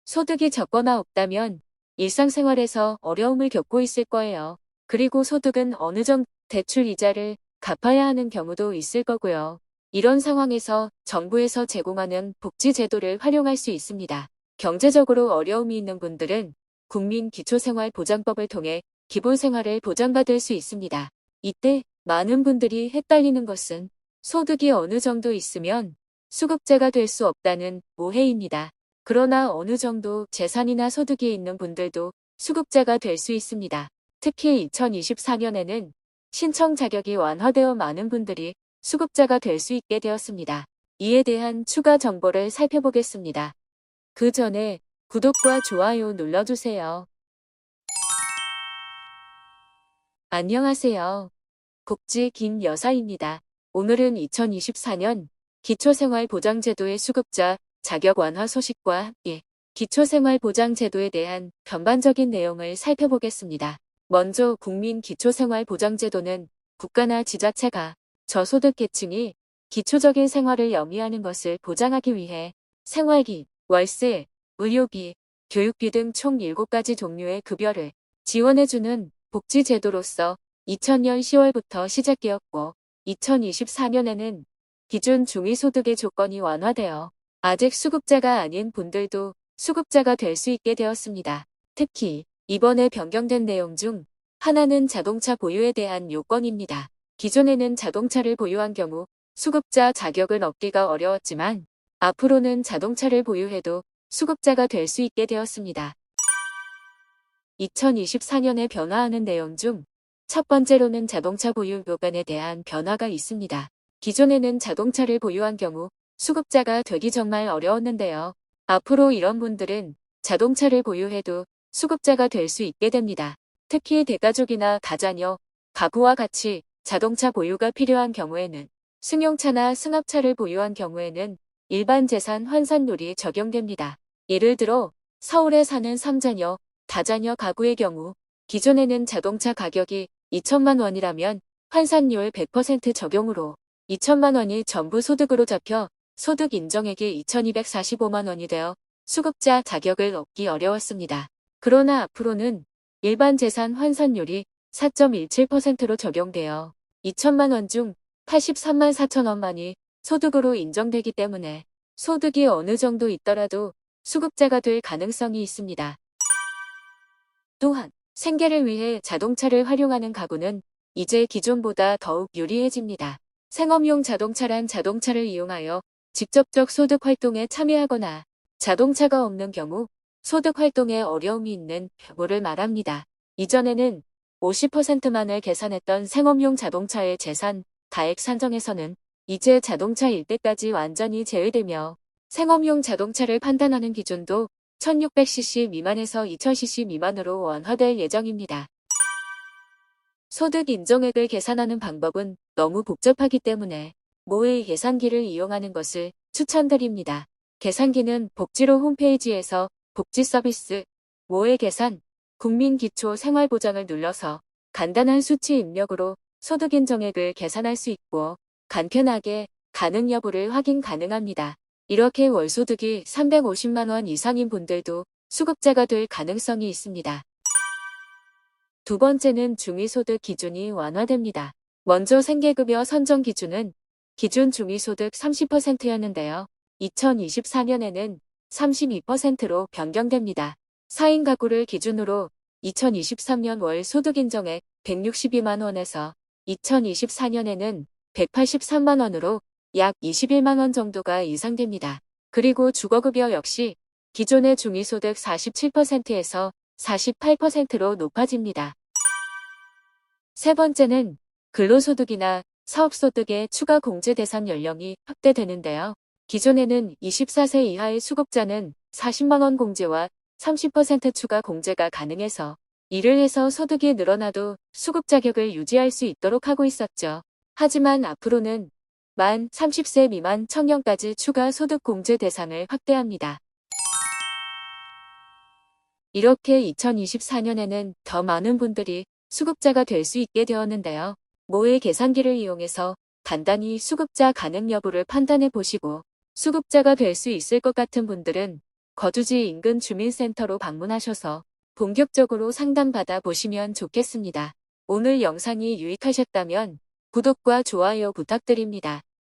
소득이 적거나 없다면 일상생활에서 어려움을 겪고 있을 거예요. 그리고 소득은 어느 정도 대출 이자를 갚아야 하는 경우도 있을 거고요. 이런 상황에서 정부에서 제공하는 복지 제도를 활용할 수 있습니다. 경제적으로 어려움이 있는 분들은 국민기초생활보장법을 통해 기본생활을 보장받을 수 있습니다. 이때 많은 분들이 헷갈리는 것은 소득이 어느 정도 있으면 수급자가 될 수 없다는 오해입니다. 그러나 어느 정도 재산이나 소득이 있는 분들도 수급자가 될 수 있습니다. 특히 2024년에는 신청 자격이 완화되어 많은 분들이 수급자가 될 수 있게 되었습니다. 이에 대한 추가 정보를 살펴보겠습니다. 그 전에 구독과 좋아요 눌러주세요. 안녕하세요. 복지 김여사입니다. 오늘은 2024년 기초생활보장제도의 수급자 자격 완화 소식과 함께 기초생활보장제도에 대한 전반적인 내용을 살펴보겠습니다. 먼저 국민기초생활보장제도는 국가나 지자체가 저소득 계층이 기초적인 생활을 영위하는 것을 보장하기 위해 생활비, 월세, 의료비, 교육비 등 총 7가지 종류의 급여를 지원해주는 복지제도로서 2000년 10월부터 시작되었고 2024년에는 기준 중위소득의 조건이 완화되어 아직 수급자가 아닌 분들도 수급자가 될 수 있게 되었습니다. 특히 이번에 변경된 내용 중 하나는 자동차 보유에 대한 요건입니다. 기존에는 자동차를 보유한 경우 수급자 자격을 얻기가 어려웠지만 앞으로는 자동차를 보유해도 수급자가 될 수 있게 되었습니다. 2024년에 변화하는 내용 중 첫 번째로는 자동차 보유 요건에 대한 변화가 있습니다. 기존에는 자동차를 보유한 경우 수급자가 되기 정말 어려웠는데요. 앞으로 이런 분들은 자동차를 보유해도 수급자가 될 수 있게 됩니다. 특히 대가족이나 다자녀, 가구와 같이 자동차 보유가 필요한 경우에는 승용차나 승합차를 보유한 경우에는 일반 재산 환산율이 적용됩니다. 예를 들어 서울에 사는 3자녀, 다자녀 가구의 경우 기존에는 자동차 가격이 2천만 원이라면 환산율 100% 적용으로 2천만 원이 전부 소득으로 잡혀 소득 인정액이 2,245만 원이 되어 수급자 자격을 얻기 어려웠습니다. 그러나 앞으로는 일반 재산 환산율이 4.17%로 적용되어 2천만 원 중 83만 4천 원만이 소득으로 인정되기 때문에 소득이 어느 정도 있더라도 수급자가 될 가능성이 있습니다. 또한 생계를 위해 자동차를 활용하는 가구는 이제 기존보다 더욱 유리해집니다. 생업용 자동차란 자동차를 이용하여 직접적 소득 활동에 참여하거나 자동차가 없는 경우 소득 활동에 어려움이 있는 경우를 말합니다. 이전에는 50%만을 계산했던 생업용 자동차의 재산, 가액 산정에서는 이제 자동차일 때까지 완전히 제외되며 생업용 자동차를 판단하는 기준도 1600cc 미만에서 2000cc 미만으로 완화될 예정입니다. 소득 인정액을 계산하는 방법은 너무 복잡하기 때문에 모의 계산기를 이용하는 것을 추천드립니다. 계산기는 복지로 홈페이지에서 복지 서비스, 모의 계산, 국민기초생활보장을 눌러서 간단한 수치 입력으로 소득 인정액을 계산할 수 있고 간편하게 가능 여부를 확인 가능합니다. 이렇게 월소득이 350만 원 이상인 분들도 수급자가 될 가능성이 있습니다. 두 번째는 중위소득 기준이 완화됩니다. 먼저 생계급여 선정 기준은 기준 중위소득 30%였는데요. 2024년에는 32%로 변경됩니다. 4인 가구를 기준으로 2023년 월 소득 인정액 162만 원에서 2024년에는 183만 원으로 약 21만 원 정도가 인상됩니다. 그리고 주거급여 역시 기존의 중위소득 47%에서 48%로 높아집니다. 세 번째는 근로소득이나 사업소득의 추가 공제 대상 연령이 확대되는데요. 기존에는 24세 이하의 수급자는 40만 원 공제와 30% 추가 공제가 가능해서 일을 해서 소득이 늘어나도 수급 자격을 유지할 수 있도록 하고 있었죠. 하지만 앞으로는 만 30세 미만 청년까지 추가 소득 공제 대상을 확대합니다. 이렇게 2024년에는 더 많은 분들이 수급자가 될 수 있게 되었는데요. 모의 계산기를 이용해서 간단히 수급자 가능 여부를 판단해 보시고 수급자가 될 수 있을 것 같은 분들은 거주지 인근 주민센터로 방문하셔서 본격적으로 상담받아 보시면 좋겠습니다. 오늘 영상이 유익하셨다면 구독과 좋아요 부탁드립니다.